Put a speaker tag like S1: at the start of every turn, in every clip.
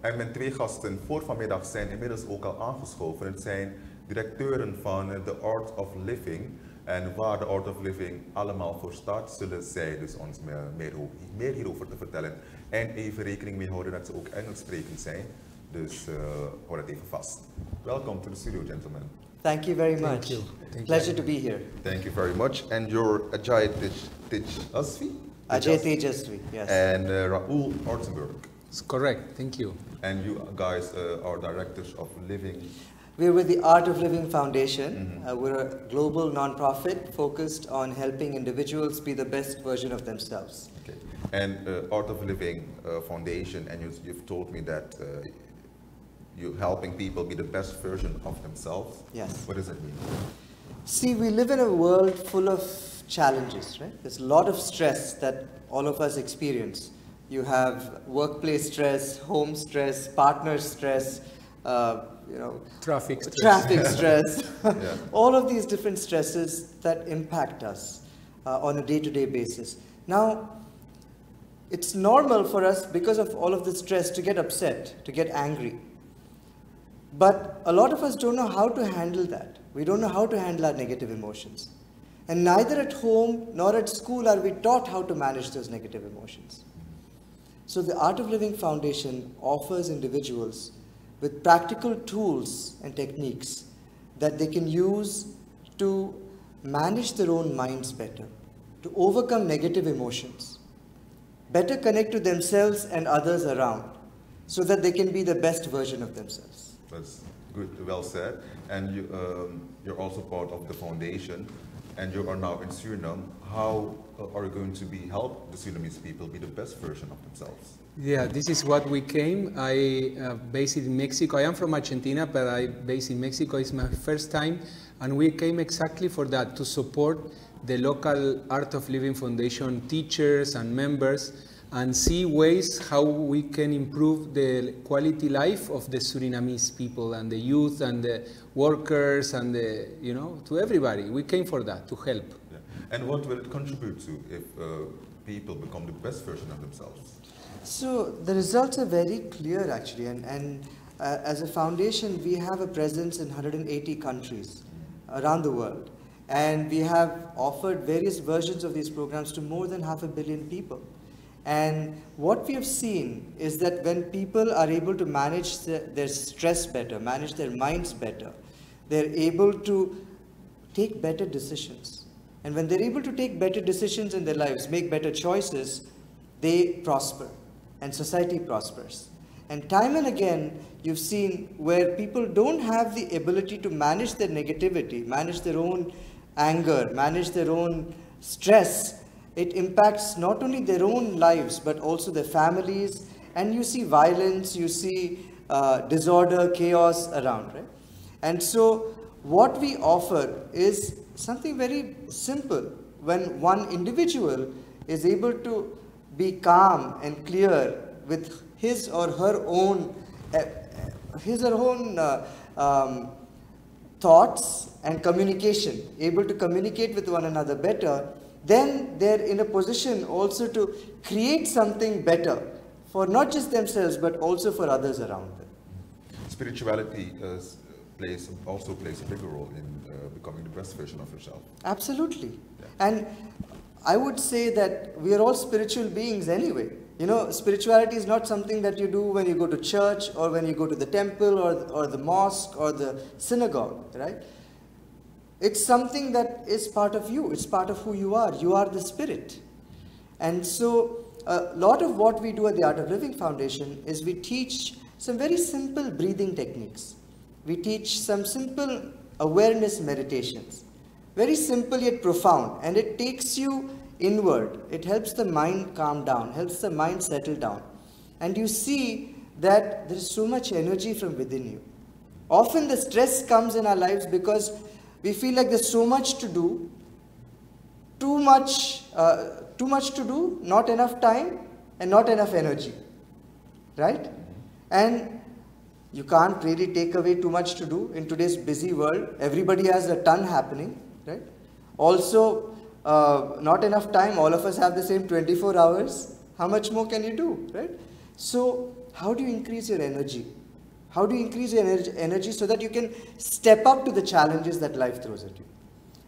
S1: En mijn twee gasten voor vanmiddag zijn inmiddels ook al aangeschoven. Het zijn directeuren van The Art of Living. En waar The Art of Living allemaal voor staat, zullen zij dus ons meer hierover te vertellen. En even rekening mee houden dat ze ook Engels sprekend zijn. Dus houd het even vast. Welcome to the studio, gentlemen.
S2: Thank you very much.
S3: Thank you.
S2: Pleasure to be here.
S1: Thank you very much. And you're Ajay Tejasvi?
S2: Ajay Tejasvi, yes.
S1: And Roul M.
S3: It's correct. Thank you.
S1: And you guys are directors of Living.
S2: We're with the Art of Living Foundation. We're a global non-profit focused on helping individuals be the best version of themselves.
S1: Okay. And Art of Living Foundation, and you've told me that you're helping people be the best version of themselves.
S2: Yes.
S1: What does that mean?
S2: See, we live in a world full of challenges, right? There's a lot of stress that all of us experience. You have workplace stress, home stress, partner stress,
S3: Traffic stress.
S2: traffic stress,
S1: Yeah.
S2: all of these different stresses that impact us on a day-to-day basis. Now, it's normal for us, because of all of the stress, to get upset, to get angry. But a lot of us don't know how to handle that. We don't know how to handle our negative emotions. And neither at home nor at school are we taught how to manage those negative emotions. So the Art of Living Foundation offers individuals with practical tools and techniques that they can use to manage their own minds better, to overcome negative emotions, better connect to themselves and others around, so that they can be the best version of themselves.
S1: That's good, well said. And you're also part of the foundation, and you are now in Suriname. How are you going to help the Surinamese people be the best version of themselves?
S3: Yeah, this is what we came. I based in Mexico. I am from Argentina, but I based in Mexico. It's my first time, and we came exactly for that, to support the local Art of Living Foundation teachers and members, and see ways how we can improve the quality life of the Surinamese people and the youth and the workers and the, to everybody. We came for that, to help.
S1: Yeah. And what will it contribute to if people become the best version of themselves?
S2: So the results are very clear, actually, and as a foundation, we have a presence in 180 countries around the world, and we have offered various versions of these programs to more than 500 million people. And what we have seen is that when people are able to manage their stress better, manage their minds better, they're able to take better decisions. And when they're able to take better decisions in their lives, make better choices, they prosper, and society prospers. And time and again, you've seen where people don't have the ability to manage their negativity, manage their own anger, manage their own stress. It impacts not only their own lives, but also their families. And you see violence, you see disorder, chaos around, right? And so what we offer is something very simple. When one individual is able to be calm and clear with his or her own thoughts and communication, able to communicate with one another better, then they're in a position also to create something better for not just themselves, but also for others around them.
S1: Spirituality also plays a bigger role in becoming the best version of yourself.
S2: Absolutely.
S1: Yeah.
S2: And I would say that we are all spiritual beings anyway. Spirituality is not something that you do when you go to church or when you go to the temple or the mosque or the synagogue, right? It's something that is part of you. It's part of who you are. You are the spirit. And so a lot of what we do at the Art of Living Foundation is we teach some very simple breathing techniques. We teach some simple awareness meditations. Very simple yet profound. And it takes you inward. It helps the mind calm down, helps the mind settle down. And you see that there is so much energy from within you. Often the stress comes in our lives because we feel like there's so much to do, too much to do, not enough time, and not enough energy, right? And you can't really take away too much to do in today's busy world. Everybody has a ton happening, right? Also, not enough time. All of us have the same 24 hours. How much more can you do, right? So how do you increase your energy? How do you increase your energy so that you can step up to the challenges that life throws at you?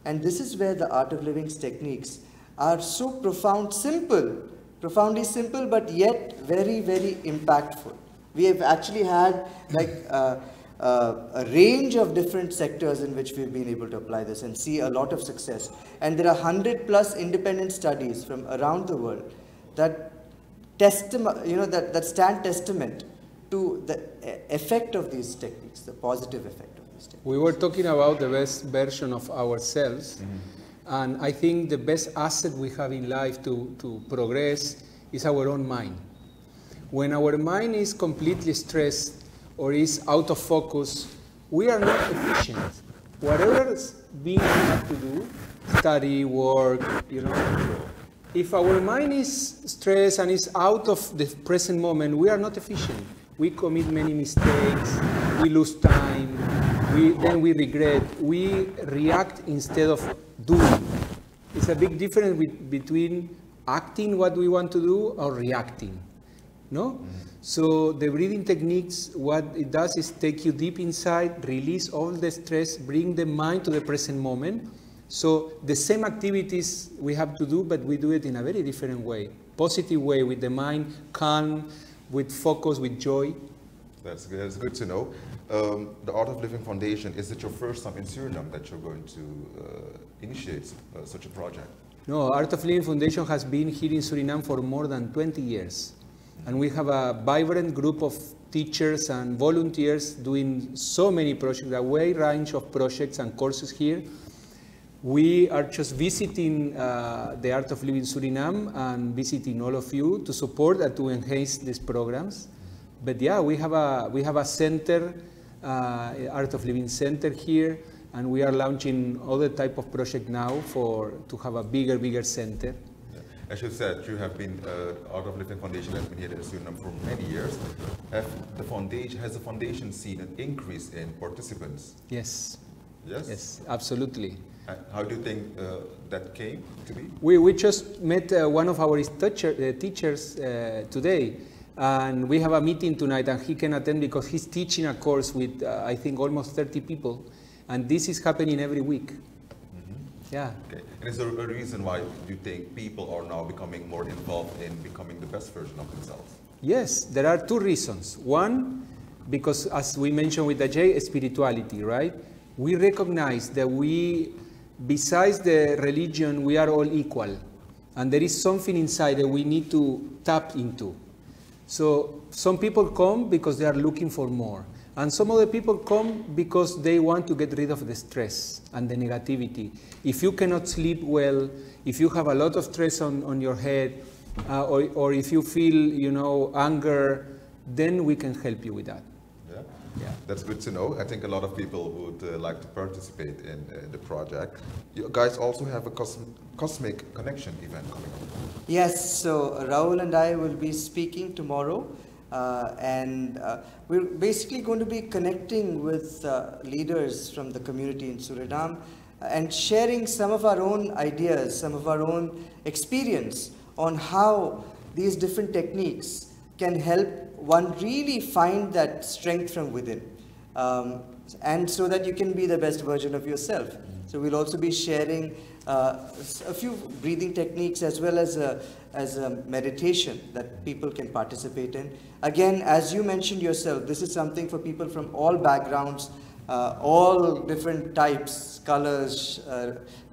S2: And this is where the Art of Living's techniques are so profoundly simple, but yet very, very impactful. We have actually had like a range of different sectors in which we've been able to apply this and see a lot of success. And there are 100+ independent studies from around the world that that stand testament to the effect of these techniques, the positive effect of these techniques.
S3: We were talking about the best version of ourselves, and I think the best asset we have in life to progress is our own mind. When our mind is completely stressed or is out of focus, we are not efficient. Whatever we have to do, study, work, if our mind is stressed and is out of the present moment, we are not efficient. We commit many mistakes, we lose time, then we regret, we react instead of doing. It's a big difference between acting what we want to do or reacting, no? So the breathing techniques, what it does is take you deep inside, release all the stress, bring the mind to the present moment. So the same activities we have to do, but we do it in a very different way, positive way, with the mind calm, with focus, with joy.
S1: That's good to know. The Art of Living Foundation, is it your first time in Suriname that you're going to initiate such a project?
S3: No, Art of Living Foundation has been here in Suriname for more than 20 years. And we have a vibrant group of teachers and volunteers doing so many projects, a wide range of projects and courses here. We are just visiting the Art of Living Suriname and visiting all of you to support and to enhance these programs. But yeah, we have a center, Art of Living Center here, and we are launching other type of project now to have a bigger center.
S1: Yeah. As you said, you have been Art of Living Foundation has been here in Suriname for many years. Has the foundation seen an increase in participants?
S3: Yes.
S1: Yes.
S3: Yes, absolutely.
S1: How do you think that came to be?
S3: We just met one of our teachers today, and we have a meeting tonight, and he can attend because he's teaching a course with, I think, almost 30 people, and this is happening every week. Yeah. Okay.
S1: And is there a reason why you think people are now becoming more involved in becoming the best version of themselves?
S3: Yes, there are two reasons. One, because as we mentioned with Ajay, spirituality, right? We recognize that besides the religion, we are all equal. And there is something inside that we need to tap into. So some people come because they are looking for more. And some other people come because they want to get rid of the stress and the negativity. If you cannot sleep well, if you have a lot of stress on your head, or if you feel, anger, then we can help you with that.
S1: Yeah, that's good to know. I think a lot of people would like to participate in the project. You guys also have a Cosmic Connection event coming up.
S2: Yes, so Roul and I will be speaking tomorrow, and we're basically going to be connecting with leaders from the community in Suriname and sharing some of our own ideas, some of our own experience on how these different techniques can help one really find that strength from within, and so that you can be the best version of yourself. So we'll also be sharing a few breathing techniques as well as a meditation that people can participate in. Again, as you mentioned yourself, this is something for people from all backgrounds, all different types, colors,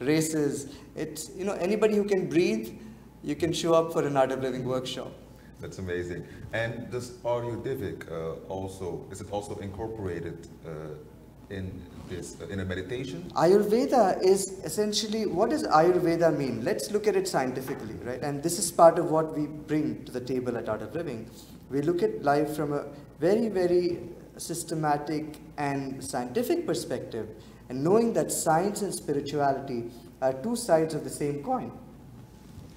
S2: races. It's, anybody who can breathe, you can show up for an Art of Living workshop.
S1: That's amazing. And does Ayurvedic is it also incorporated in a meditation?
S2: Ayurveda is essentially, what does Ayurveda mean? Let's look at it scientifically, right? And this is part of what we bring to the table at Art of Living. We look at life from a very, very systematic and scientific perspective, and knowing that science and spirituality are two sides of the same coin.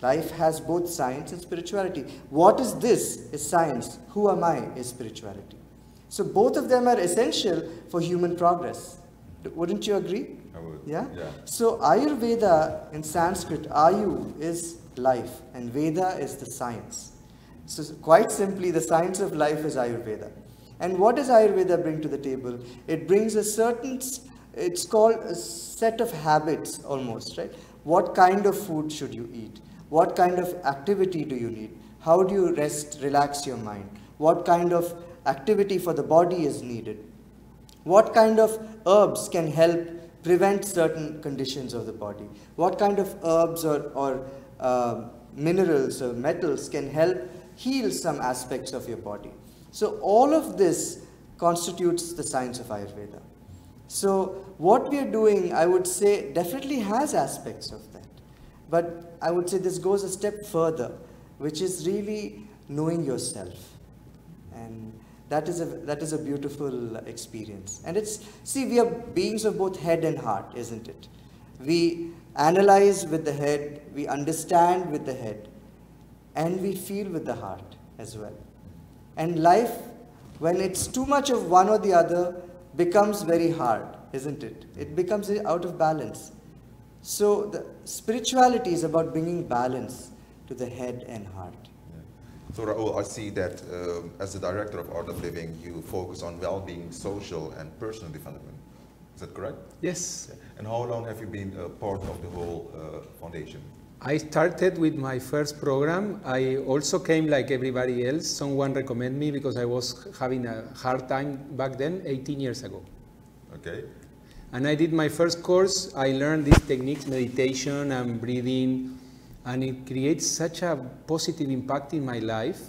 S2: Life has both science and spirituality. What is this? Is science. Who am I? Is spirituality. So both of them are essential for human progress. Wouldn't you agree?
S1: I would.
S2: Yeah?
S1: Yeah.
S2: So Ayurveda in Sanskrit, Ayu is life and Veda is the science. So quite simply, the science of life is Ayurveda. And what does Ayurveda bring to the table? It brings a certain, it's called a set of habits almost, right? What kind of food should you eat? What kind of activity do you need? How do you relax your mind? What kind of activity for the body is needed? What kind of herbs can help prevent certain conditions of the body? What kind of herbs or minerals or metals can help heal some aspects of your body? So all of this constitutes the science of Ayurveda. So what we are doing, I would say, definitely has aspects of that. But I would say this goes a step further, which is really knowing yourself. And that is a beautiful experience. And we are beings of both head and heart, isn't it? We analyze with the head, we understand with the head, and we feel with the heart as well. And life, when it's too much of one or the other, becomes very hard, isn't it? It becomes out of balance. So the spirituality is about bringing balance to the head and heart.
S1: So Raul, I see that as the director of Art of Living, you focus on well-being, social and personal development. Is that correct?
S3: Yes.
S1: Yeah. And how long have you been part of the whole foundation?
S3: I started with my first program. I also came like everybody else. Someone recommended me because I was having a hard time back then, 18 years ago.
S1: Okay.
S3: And I did my first course. I learned these techniques, meditation and breathing, and it creates such a positive impact in my life.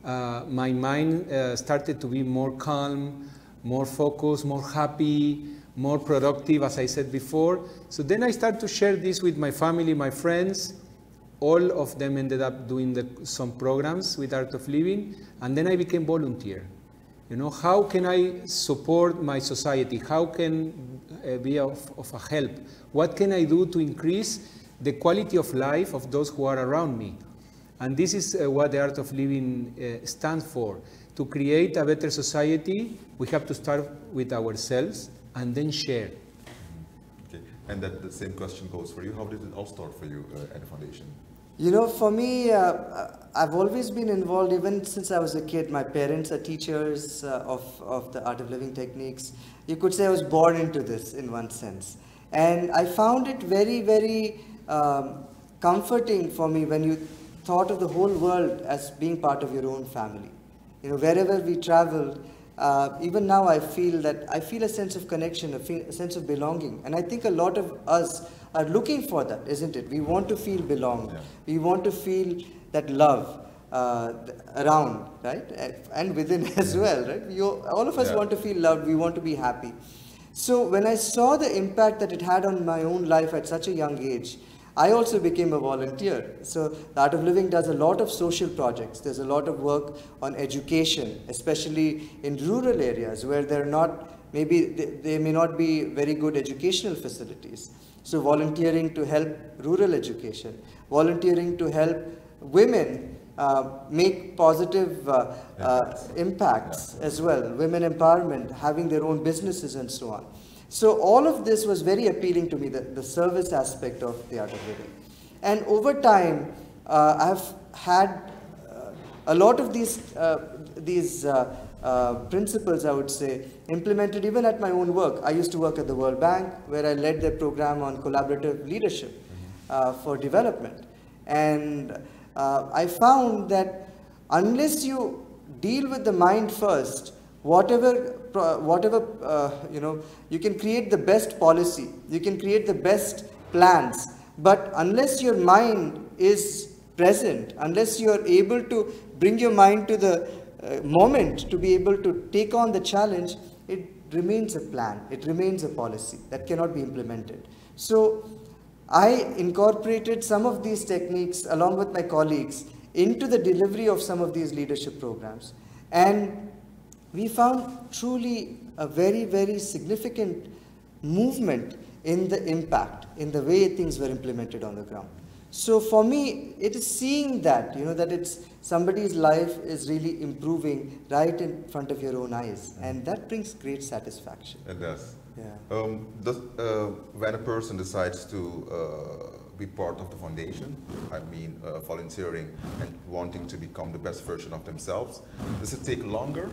S3: My mind started to be more calm, more focused, more happy, more productive, as I said before. So then I started to share this with my family, my friends. All of them ended up doing some programs with Art of Living, and then I became volunteer. You know, how can I support my society? How can be of a help? What can I do to increase the quality of life of those who are around me? And this is what the Art of Living stands for. To create a better society, we have to start with ourselves and then share.
S1: Okay. And that the same question goes for you. How did it all start for you at the foundation?
S2: You know, for me, I've always been involved, even since I was a kid. My parents are teachers of the Art of Living techniques. You could say I was born into this in one sense. And I found it very, very comforting for me when you thought of the whole world as being part of your own family. You know, wherever we traveled, even now I feel a sense of connection, a sense of belonging. And I think a lot of us are looking for that, isn't it? We want to feel belonged. Yeah. We want to feel that love around, right? And within as well, right? All of us want to feel loved. We want to be happy. So when I saw the impact that it had on my own life at such a young age, I also became a volunteer. So the Art of Living does a lot of social projects. There's a lot of work on education, especially in rural areas where there may not be very good educational facilities. So volunteering to help rural education, volunteering to help women make positive impacts as well, women empowerment, having their own businesses and so on. So all of this was very appealing to me, the service aspect of the Art of Living. And over time, I've had a lot of these principles, I would say, implemented even at my own work. I used to work at the World Bank, where I led their program on collaborative leadership for development. And I found that unless you deal with the mind first, whatever you can create the best policy, you can create the best plans, but unless your mind is present, unless you are able to bring your mind to the moment to be able to take on the challenge, it remains a plan, it remains a policy that cannot be implemented. So I incorporated some of these techniques along with my colleagues into the delivery of some of these leadership programs, and we found truly a very, very significant movement in the impact, in the way things were implemented on the ground. So for me, it is seeing that, that it's somebody's life is really improving right in front of your own eyes, and that brings great satisfaction.
S1: It does.
S2: Yeah.
S1: When a person decides to be part of the foundation, I mean volunteering and wanting to become the best version of themselves, does it take longer,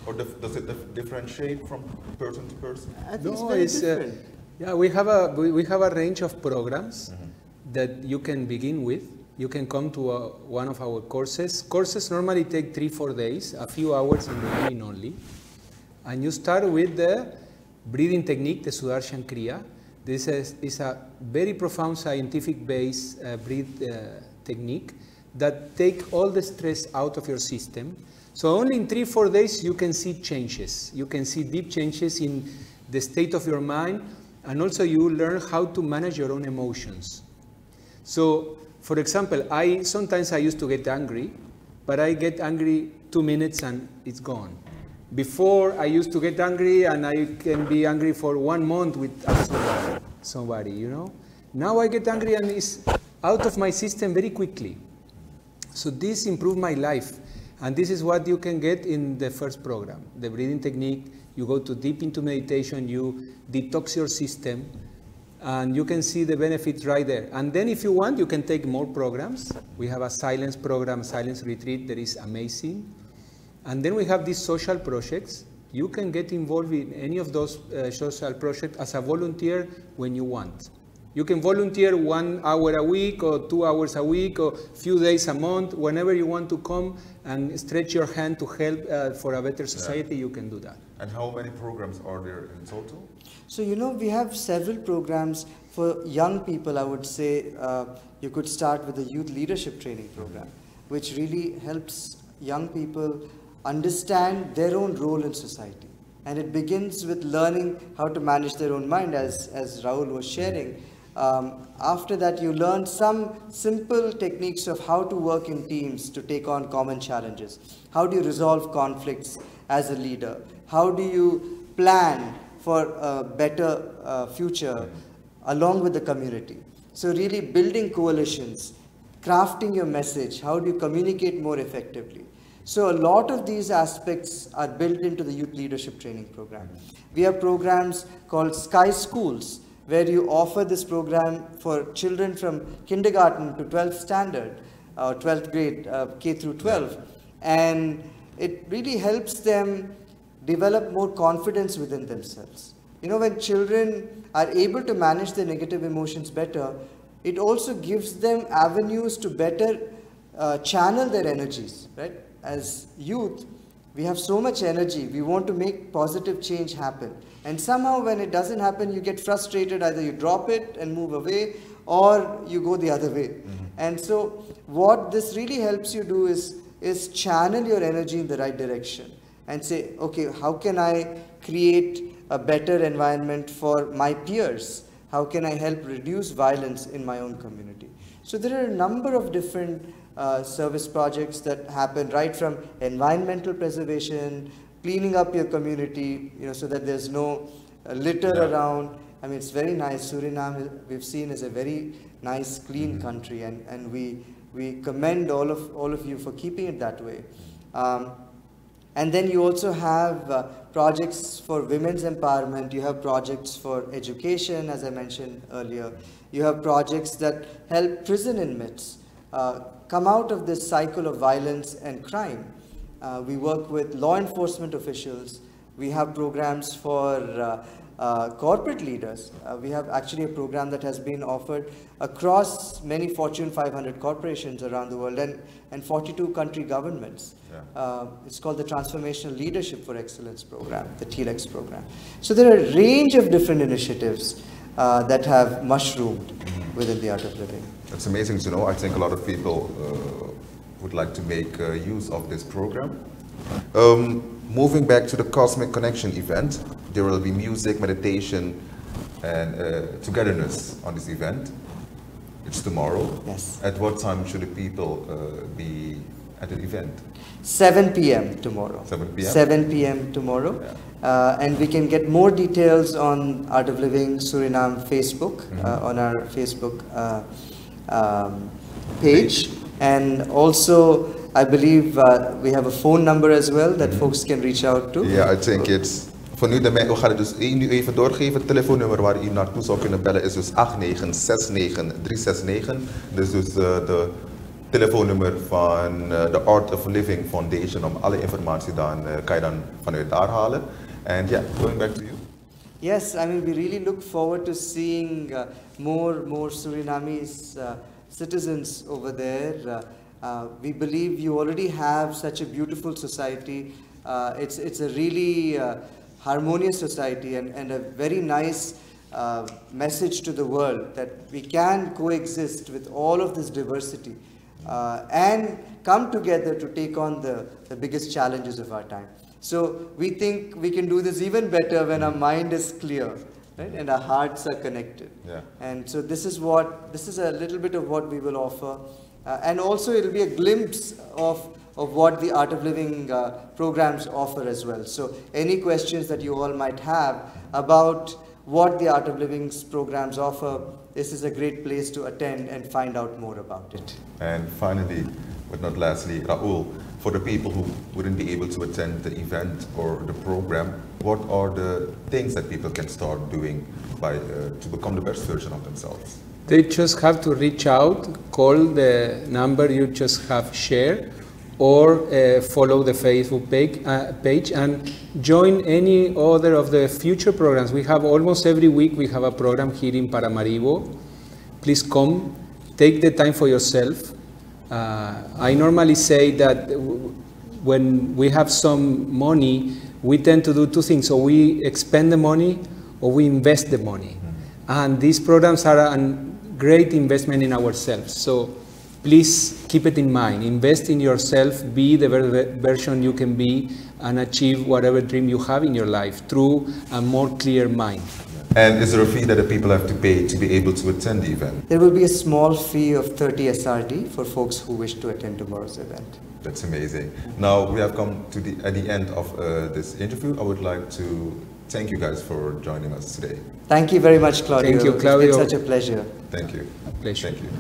S1: or does it differentiate from person to person?
S2: I think it's very different.
S3: Yeah, we have a range of programs that you can begin with. You can come to one of our courses. Courses normally take 3-4 days, a few hours in the beginning only. And you start with the breathing technique, the Sudarshan Kriya. This is a very profound scientific-based breath technique that take all the stress out of your system. So only in 3-4 days you can see changes. You can see deep changes in the state of your mind, and also you learn how to manage your own emotions. So, for example, sometimes I used to get angry, but I get angry 2 minutes and it's gone. Before, I used to get angry and I can be angry for 1 month with somebody, you know. Now I get angry and it's out of my system very quickly. So this improved my life. And this is what you can get in the first program. The breathing technique, you go deep into meditation, you detox your system, and you can see the benefits right there. And then if you want, you can take more programs. We have a silence program, silence retreat that is amazing. And then we have these social projects. You can get involved in any of those social projects as a volunteer when you want. You can volunteer 1 hour a week or 2 hours a week or a few days a month. Whenever you want to come and stretch your hand to help for a better society, you can do that.
S1: And how many programs are there in total?
S2: So, you know, we have several programs for young people. I would say you could start with the youth leadership training program, which really helps young people understand their own role in society. And it begins with learning how to manage their own mind, as Raul was sharing. After that, you learn some simple techniques of how to work in teams to take on common challenges. How do you resolve conflicts as a leader? How do you plan for a better future along with the community? So really building coalitions, crafting your message, how do you communicate more effectively? So a lot of these aspects are built into the youth leadership training program. We have programs called Sky Schools, where you offer this program for children from kindergarten to 12th standard, 12th grade, K through 12. And it really helps them develop more confidence within themselves. You know, when children are able to manage their negative emotions better, it also gives them avenues to better channel their energies, right? As youth, we have so much energy. We want to make positive change happen. And somehow when it doesn't happen, you get frustrated. Either you drop it and move away, or you go the other way. And so what this really helps you do is channel your energy in the right direction and say, okay, how can I create a better environment for my peers? How can I help reduce violence in my own community? So there are a number of different service projects that happen, right from environmental preservation, cleaning up your community, you know, so that there's no litter around. I mean, it's very nice. Suriname, we've seen, is a very nice, clean country, and we commend all of you for keeping it that way. And then you also have projects for women's empowerment. You have projects for education, as I mentioned earlier. You have projects that help prison inmates come out of this cycle of violence and crime. We work with law enforcement officials. We have programs for corporate leaders. We have actually a program that has been offered across many Fortune 500 corporations around the world and 42 country governments. It's called the Transformational Leadership for Excellence program, the TLEX program. So there are a range of different initiatives that have mushroomed within the art of living.
S1: That's amazing to know. I think a lot of people would like to make use of this program. Moving back to the Cosmic Connection event, there will be music, meditation, and togetherness on this event. It's tomorrow.
S2: Yes.
S1: At what time should the people be at the event?
S2: 7 p.m. tomorrow.
S1: 7 p.m.? 7
S2: p.m. tomorrow. And we can get more details on Art of Living Suriname Facebook, on our Facebook page. And also, I believe we have a phone number as well that folks can reach out to.
S1: Yeah, I think it's Voor nu, we gaan het dus nu even doorgeven. Het telefoonnummer waar u naartoe zou kunnen bellen is dus 8969369. Dus de telefoonnummer van de Art of Living Foundation. Om alle informatie dan, kan je dan vanuit daar halen. And yeah, going back to you.
S2: Yes, I mean, we really look forward to seeing more Surinamese citizens over there. We believe you already have such a beautiful society. It's a really harmonious society and a very nice message to the world that we can coexist with all of this diversity and come together to take on the biggest challenges of our time. So we think we can do this even better when our mind is clear, right? And our hearts are connected.
S1: Yeah.
S2: And so this is a little bit of what we will offer. And also it will be a glimpse of what the Art of Living programs offer as well. So any questions that you all might have about what the Art of Living's programs offer, this is a great place to attend and find out more about it.
S1: And finally, but not lastly, Raul, for the people who wouldn't be able to attend the event or the program, what are the things that people can start doing to become the best version of themselves?
S3: They just have to reach out, call the number you just have shared, or follow the Facebook page and join any other of the future programs. We have almost every week we have a program here in Paramaribo. Please come, take the time for yourself. I normally say that when we have some money, we tend to do two things. So we expend the money or we invest the money. And these programs are a great investment in ourselves. So please keep it in mind. Invest in yourself, be the version you can be, and achieve whatever dream you have in your life through a more clear mind.
S1: And is there a fee that the people have to pay to be able to attend the event?
S2: There will be a small fee of 30 SRD for folks who wish to attend tomorrow's event.
S1: That's amazing. Now we have come to at the end of this interview. I would like to thank you guys for joining us today.
S2: Thank you very much, Claudio.
S3: Thank you, Claudio.
S2: It's been such a pleasure.
S1: Thank you.
S3: A pleasure.
S1: Thank you.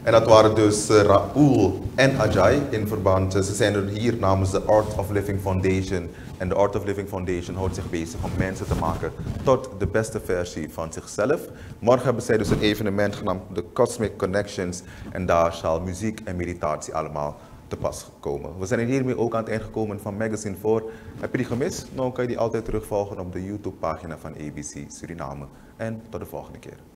S1: En dat waren dus Raul en Ajay in verband. Ze zijn er hier namens de Art of Living Foundation. En de Art of Living Foundation houdt zich bezig om mensen te maken tot de beste versie van zichzelf. Morgen hebben zij dus een evenement genaamd The Cosmic Connections. En daar zal muziek en meditatie allemaal te pas komen. We zijn hiermee ook aan het eind gekomen van Magazine 4. Heb je die gemist? Nou kan je die altijd terugvolgen op de YouTube-pagina van ABC Suriname. En tot de volgende keer.